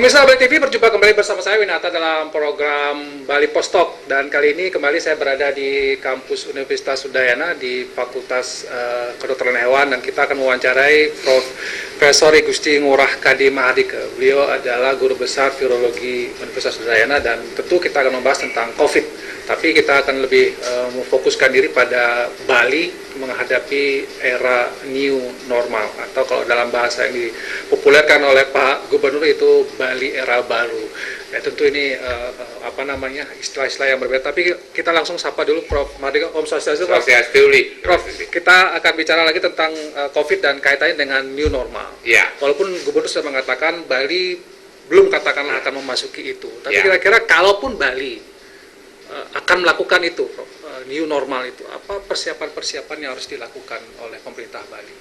Pemirsa Bali TV, berjumpa kembali bersama saya Winata dalam program Bali Postok, dan kali ini kembali saya berada di kampus Universitas Udayana di Fakultas Kedokteran Hewan, dan kita akan mewawancarai Profesor I Gusti Ngurah Kadi Mahardika. Beliau adalah guru besar virologi Universitas Udayana, dan tentu kita akan membahas tentang COVID. Tapi kita akan lebih memfokuskan diri pada Bali menghadapi era new normal, atau kalau dalam bahasa yang dipopulerkan oleh Pak Gubernur itu Bali era baru. Ya, tentu ini istilah-istilah yang berbeda. Tapi kita langsung sapa dulu Prof. Mahardika. Om Swastiastu. Prof, kita akan bicara lagi tentang COVID dan kaitannya dengan new normal. Ya. Walaupun Gubernur sudah mengatakan Bali belum katakanlah akan memasuki itu. Tapi Ya. kira-kira kalaupun Bali akan melakukan itu, new normal itu, apa persiapan-persiapan yang harus dilakukan oleh pemerintah Bali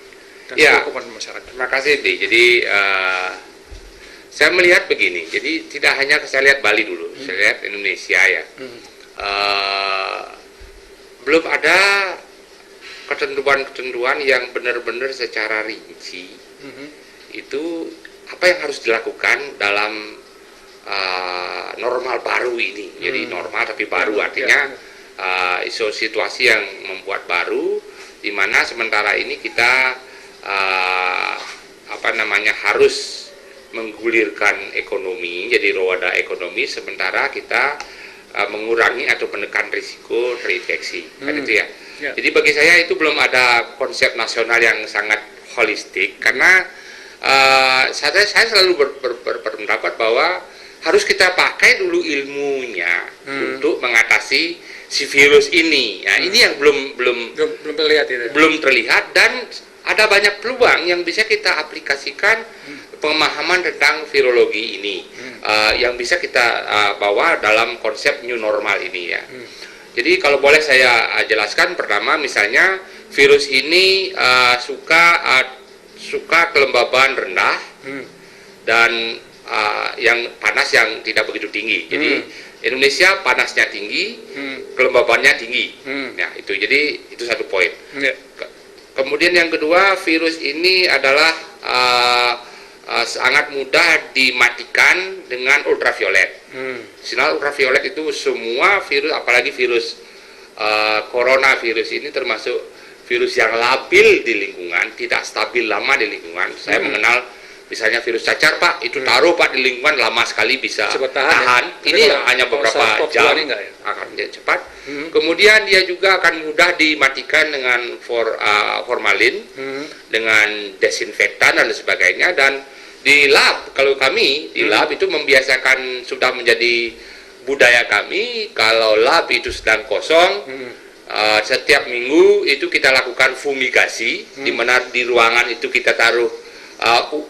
dan hukuman masyarakat? Terima kasih, Di. Jadi saya melihat begini. Jadi tidak hanya saya lihat Bali dulu, saya lihat Indonesia ya. Belum ada ketentuan-ketentuan yang benar-benar secara rinci. Itu apa yang harus dilakukan dalam normal baru ini. Jadi normal tapi baru, artinya isu situasi yang membuat baru, di mana sementara ini kita harus menggulirkan ekonomi, jadi roda ekonomi, sementara kita mengurangi atau menekan risiko terinfeksi. Kan itu ya. Jadi bagi saya itu belum ada konsep nasional yang sangat holistik, karena saya selalu berpendapat bahwa harus kita pakai dulu ilmunya untuk mengatasi si virus ini. Nah, ini yang belum terlihat, dan ada banyak peluang yang bisa kita aplikasikan pemahaman tentang virologi ini, yang bisa kita bawa dalam konsep new normal ini ya. Jadi kalau boleh saya jelaskan, pertama misalnya virus ini suka kelembaban rendah dan yang panas yang tidak begitu tinggi. Jadi Indonesia panasnya tinggi, kelembabannya tinggi. Nah, itu jadi itu satu poin. Kemudian yang kedua, virus ini adalah sangat mudah dimatikan dengan ultraviolet. Sinar ultraviolet itu semua virus, apalagi virus coronavirus ini termasuk virus yang labil di lingkungan, tidak stabil lama di lingkungan. Saya mengenal misalnya virus cacar, Pak, itu taruh Pak di lingkungan lama sekali bisa tahan. Ya? Ini hanya beberapa jam akan cepat. Kemudian dia juga akan mudah dimatikan dengan formalin, dengan desinfektan dan sebagainya. Dan di lab, kalau kami di lab itu membiasakan, sudah menjadi budaya kami, kalau lab itu sedang kosong, setiap minggu itu kita lakukan fumigasi, di mana di ruangan itu kita taruh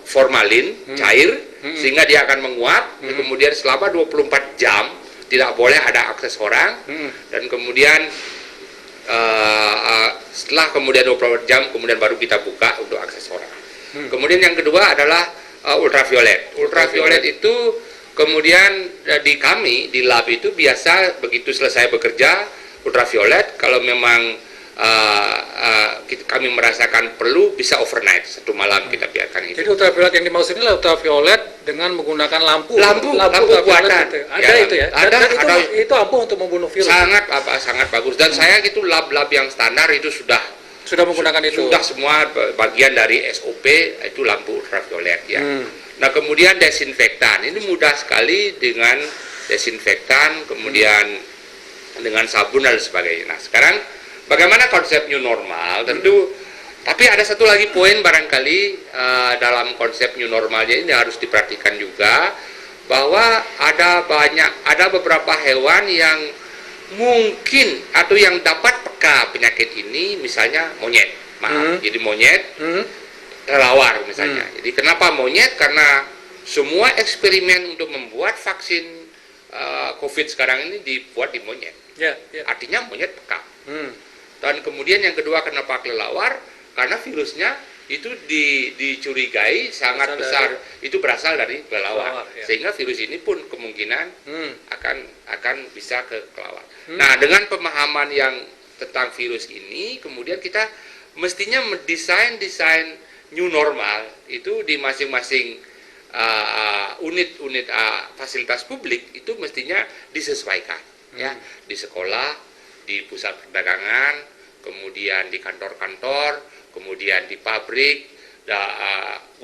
formalin cair, sehingga dia akan menguap. Kemudian selama 24 jam tidak boleh ada akses orang, dan kemudian setelah kemudian 24 jam kemudian baru kita buka untuk akses orang. Kemudian yang kedua adalah ultraviolet. Ultraviolet itu kemudian di lab itu biasa begitu selesai bekerja, ultraviolet kalau memang kami merasakan perlu, bisa overnight, satu malam kita biarkan itu. Jadi ultraviolet yang dimaksud ini adalah ultraviolet dengan menggunakan lampu buatan. Gitu. Ada itu ya. Dan itu ampuh untuk membunuh virus. Sangat bagus. Dan saya itu lab yang standar itu sudah menggunakan itu. Sudah semua bagian dari SOP itu lampu ultraviolet ya. Nah, kemudian desinfektan. Ini mudah sekali dengan desinfektan, kemudian dengan sabun dan sebagainya. Nah, sekarang bagaimana konsep new normal? Tentu, tapi ada satu lagi poin barangkali dalam konsep new normalnya ini harus diperhatikan juga, bahwa ada beberapa hewan yang mungkin atau yang dapat peka penyakit ini, misalnya monyet. Jadi monyet kelelawar misalnya. Jadi kenapa monyet? Karena semua eksperimen untuk membuat vaksin COVID sekarang ini dibuat di monyet. Artinya monyet peka. Dan kemudian yang kedua, kenapa kelelawar? Karena virusnya itu dicurigai sangat besar itu berasal dari kelelawar, sehingga virus ini pun kemungkinan akan bisa ke kelelawar. Nah, dengan pemahaman yang tentang virus ini, kemudian kita mestinya mendesain new normal itu di masing-masing unit-unit fasilitas publik itu mestinya disesuaikan, ya, di sekolah, di pusat perdagangan, kemudian di kantor-kantor, kemudian di pabrik,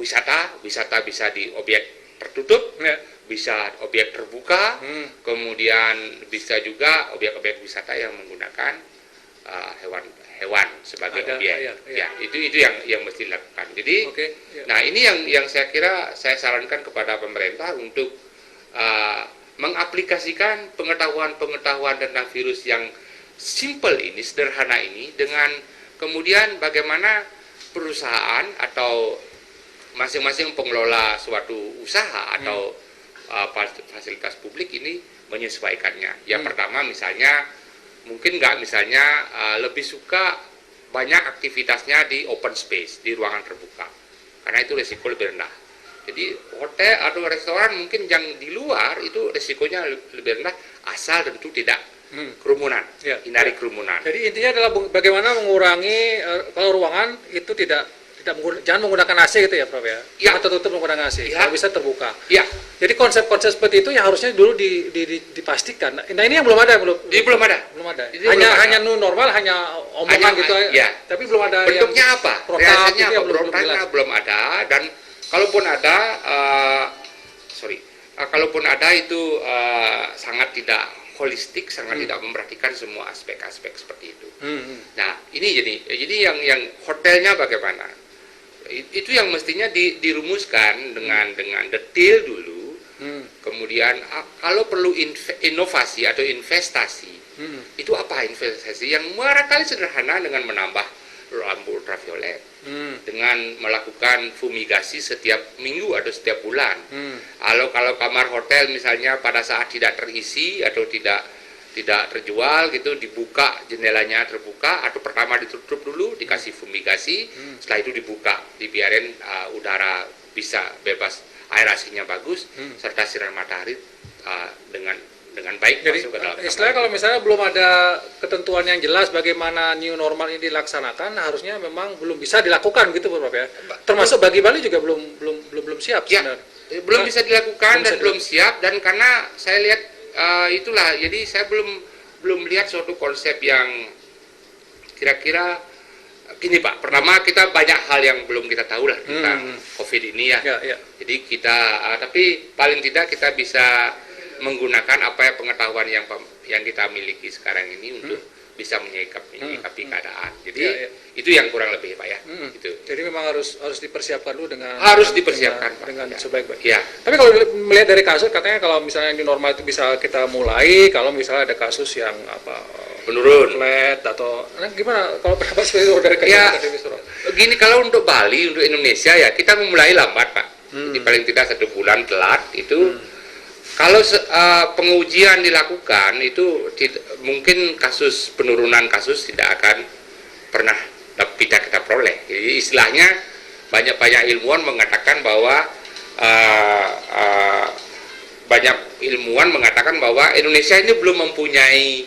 wisata bisa di objek tertutup, Ya. bisa objek terbuka, kemudian bisa juga objek-objek wisata yang menggunakan hewan sebagai Ada, objek. ya. Ya, itu yang mesti dilakukan. Jadi, Oke, ya. nah ini yang saya kira saya sarankan kepada pemerintah untuk mengaplikasikan pengetahuan-pengetahuan tentang virus yang simple ini, sederhana ini, dengan kemudian bagaimana perusahaan atau masing-masing pengelola suatu usaha atau fasilitas publik ini menyesuaikannya. Yang pertama misalnya mungkin misalnya lebih suka banyak aktivitasnya di open space, di ruangan terbuka, karena itu risiko lebih rendah. Jadi hotel atau restoran mungkin yang di luar itu risikonya lebih rendah, asal tentu tidak kerumunan, Ya. hindari kerumunan. Jadi intinya adalah bagaimana mengurangi kalau ruangan itu jangan menggunakan AC gitu ya, Prof ya. Ya. Jangan tertutup menggunakan AC. Ya. Kalau bisa terbuka. Ya, Jadi konsep-konsep seperti itu yang harusnya dulu dipastikan. Nah, ini yang belum ada. jadi belum ada. Belum ada. Ini belum ada. Hanya new normal, hanya omongan gitu. Ya. Tapi belum ada Bentuknya yang apa? protap Realisasinya gitu ya, apa? belum jelas. Berontaknya belum ada, dan kalaupun ada, kalaupun ada itu sangat tidak holistik, sangat tidak memperhatikan semua aspek-aspek seperti itu. Nah, ini jadi yang hotelnya bagaimana? Itu yang mestinya dirumuskan dengan detail dulu. Kemudian kalau perlu inovasi atau investasi, itu apa investasi? Yang barangkali sederhana dengan menambah lampu ultraviolet, dengan melakukan fumigasi setiap minggu atau setiap bulan. Kalau kamar hotel misalnya pada saat tidak terisi atau tidak terjual gitu, dibuka jendelanya terbuka, atau pertama ditutup dulu, dikasih fumigasi, setelah itu dibuka, dibiarin udara bisa bebas, aerasinya bagus, serta sinar matahari dengan baik Jadi masuk ke dalam kamar. istilahnya kalau misalnya belum ada ketentuan yang jelas bagaimana new normal ini dilaksanakan, harusnya memang belum bisa dilakukan gitu, Prof ya. Termasuk bagi Bali juga belum siap Ya, sebenarnya. belum bisa dilakukan Belum dan bisa belum siap, dan karena saya lihat itulah, jadi saya belum lihat suatu konsep yang kira-kira gini Pak. Pertama, kita banyak hal yang belum kita tahu lah tentang COVID ini ya. Ya. Jadi kita tapi paling tidak kita bisa menggunakan apa ya pengetahuan yang kita miliki sekarang ini untuk bisa menyikapi keadaan. Jadi Ya. itu yang kurang lebih Pak ya. Itu Jadi memang harus dipersiapkan dulu dengan dipersiapkan Pak. dengan Ya. sebaik-baiknya. Ya. Tapi kalau melihat dari kasus, katanya kalau misalnya new normal itu bisa kita mulai kalau misalnya ada kasus yang Menurun. flat atau gimana kalau pendapat seperti itu dari kasus Ya. akademis, Prof? Gini, kalau untuk Bali, untuk Indonesia ya kita memulai lambat Pak. Jadi paling tidak 1 bulan telat itu. Kalau pengujian dilakukan itu mungkin penurunan kasus tidak akan pernah kita peroleh. Jadi istilahnya banyak ilmuwan mengatakan bahwa Indonesia ini belum mempunyai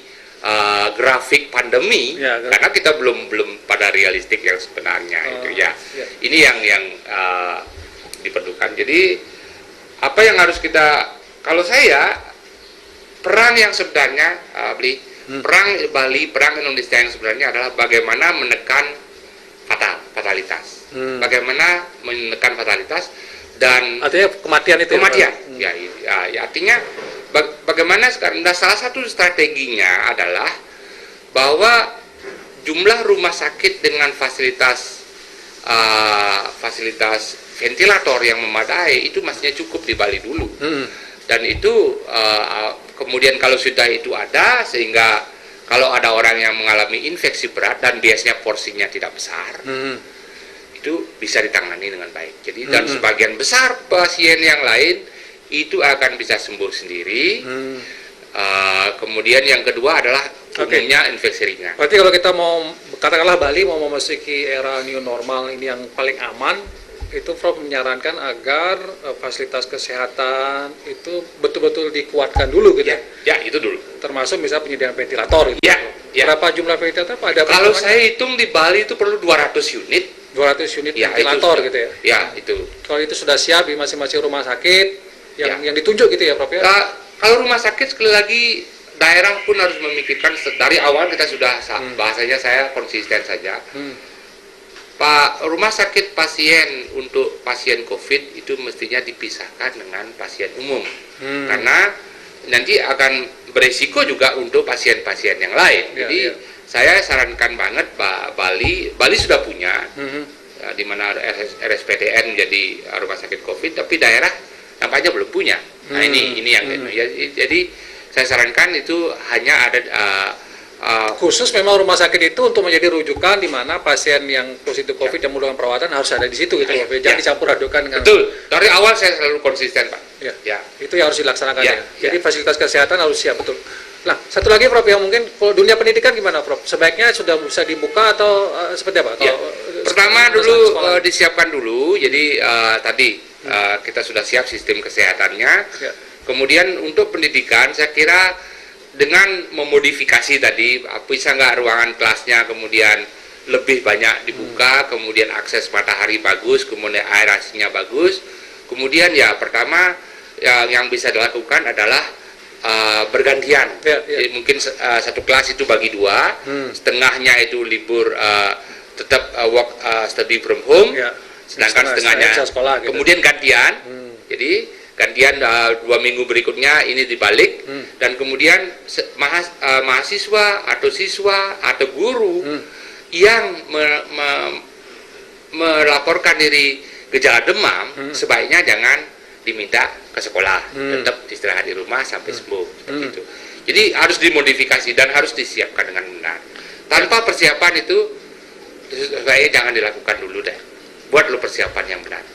grafik pandemi, Ya, karena kita belum pada realistik yang sebenarnya itu ya. Ini yang diperlukan. Jadi apa yang harus kita, kalau saya, perang yang sebenarnya perang Indonesia yang sebenarnya adalah bagaimana menekan fatalitas. Bagaimana menekan fatalitas dan Artinya kematian itu. kematian. Ya, Ya, artinya bagaimana sekarang, nah, salah satu strateginya adalah bahwa jumlah rumah sakit dengan fasilitas ventilator yang memadai itu masih cukup di Bali dulu. Dan itu kemudian kalau sudah itu ada, sehingga kalau ada orang yang mengalami infeksi berat dan biasanya porsinya tidak besar, itu bisa ditangani dengan baik. Jadi dan sebagian besar pasien yang lain itu akan bisa sembuh sendiri. Kemudian yang kedua adalah umumnya infeksi ringan. Berarti kalau kita mau, katakanlah Bali mau memasuki era new normal ini yang paling aman, itu Prof menyarankan agar fasilitas kesehatan itu betul-betul dikuatkan dulu gitu. Ya, itu dulu. Termasuk misalnya penyediaan ventilator gitu. Ya. Berapa jumlah ventilator Pak? Ada Kalau perhitungannya? saya hitung di Bali itu perlu 200 unit. 200 unit Ya, ventilator itu gitu ya. Ya, itu. Kalau itu sudah siap di masing-masing rumah sakit, yang ditunjuk gitu ya Prof ya? Kalau rumah sakit sekali lagi daerah pun harus memikirkan dari awal kita sudah bahasanya saya konsisten saja. Pak, rumah sakit pasien untuk pasien COVID itu mestinya dipisahkan dengan pasien umum, karena nanti akan beresiko juga untuk pasien-pasien yang lain. Jadi saya sarankan banget Pak, Bali sudah punya, di mana RSPTN menjadi rumah sakit COVID, tapi daerah nampaknya belum punya. Nah ini yang jadi saya sarankan itu hanya ada khusus memang rumah sakit itu untuk menjadi rujukan di mana pasien yang positif COVID yang membutuhkan perawatan harus ada di situ gitu Prof. Jangan dicampur adukan dengan. Betul. Dari awal saya selalu konsisten Pak. Itu yang harus dilaksanakan ya. Jadi fasilitas kesehatan harus siap betul. Nah, satu lagi Prof yang mungkin kalau dunia pendidikan gimana Prof? Sebaiknya sudah bisa dibuka atau seperti apa? Pertama dulu disiapkan dulu. Jadi tadi kita sudah siap sistem kesehatannya. Kemudian untuk pendidikan saya kira dengan memodifikasi tadi, bisa nggak ruangan kelasnya kemudian lebih banyak dibuka, kemudian akses matahari bagus, kemudian aerasinya bagus. Kemudian ya pertama yang bisa dilakukan adalah bergantian. Jadi mungkin satu kelas itu bagi dua, setengahnya itu libur tetap study from home, sedangkan setengahnya sekolah, gitu. Kemudian gantian. Jadi gantian 2 minggu berikutnya ini dibalik, dan kemudian mahasiswa atau siswa atau guru yang melaporkan diri gejala demam sebaiknya jangan diminta ke sekolah, tetap istirahat di rumah sampai sembuh seperti itu. Jadi harus dimodifikasi dan harus disiapkan dengan benar. Tanpa persiapan itu sebaiknya jangan dilakukan dulu deh. Buat lo persiapan yang benar.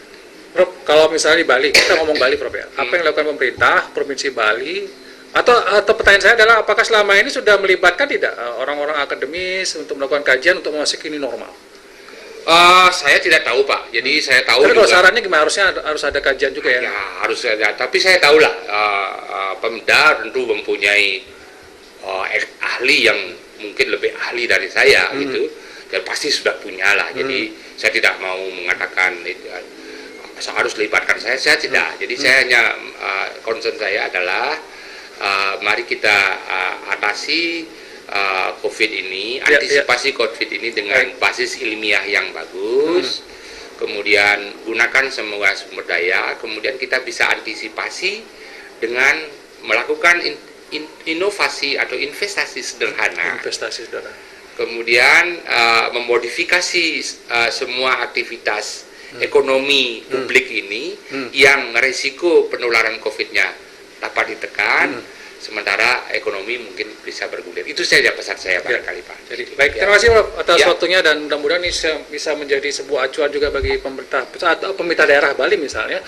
Prof, kalau misalnya di Bali, kita ngomong Bali Prof ya, apa yang dilakukan pemerintah Provinsi Bali, atau pertanyaan saya adalah apakah selama ini sudah melibatkan tidak orang-orang akademis untuk melakukan kajian untuk memasuki ini normal? Saya tidak tahu Pak, jadi saya tahu tapi juga. Kalau sarannya gimana, harus ada kajian juga ya? Ya harus ada, tapi saya tahu lah Pemda tentu mempunyai ahli yang mungkin lebih ahli dari saya gitu, dan pasti sudah punya lah. Jadi saya tidak mau mengatakan harus libatkan saya tidak. Jadi saya hanya concern saya adalah mari kita atasi COVID ini, antisipasi COVID ini dengan basis ilmiah yang bagus, kemudian gunakan semua sumber daya, kemudian kita bisa antisipasi dengan melakukan inovasi atau investasi sederhana. Kemudian memodifikasi semua aktivitas ekonomi publik ini yang resiko penularan COVID-nya dapat ditekan, sementara ekonomi mungkin bisa bergulir. Itu saja pesan saya barangkali Pak. Jadi baik, terima kasih Prof atas waktunya, dan mudah-mudahan ini bisa menjadi sebuah acuan juga bagi pemerintah pusat atau pemerintah daerah Bali misalnya,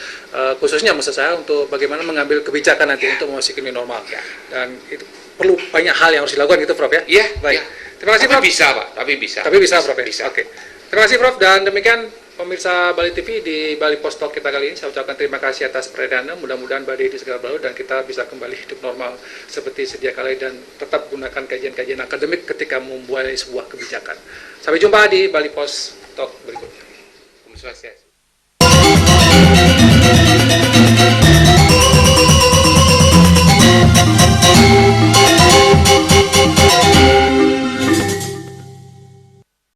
khususnya maksud saya untuk bagaimana mengambil kebijakan nanti untuk memasuki new normal. Dan itu perlu banyak hal yang harus dilakukan gitu Prof ya. Iya, baik. Terima kasih Prof. Tapi bisa Prof ya. Bisa. Oke. Terima kasih Prof, dan demikian pemirsa Bali TV di Bali Post Talk kita kali ini. Saya ucapkan terima kasih atas perhatiannya. Mudah-mudahan badai ini segera berlalu dan kita bisa kembali hidup normal seperti sedia kala, dan tetap gunakan kajian-kajian akademik ketika membuat sebuah kebijakan. Sampai jumpa di Bali Post Talk berikutnya. Om Swastiastu.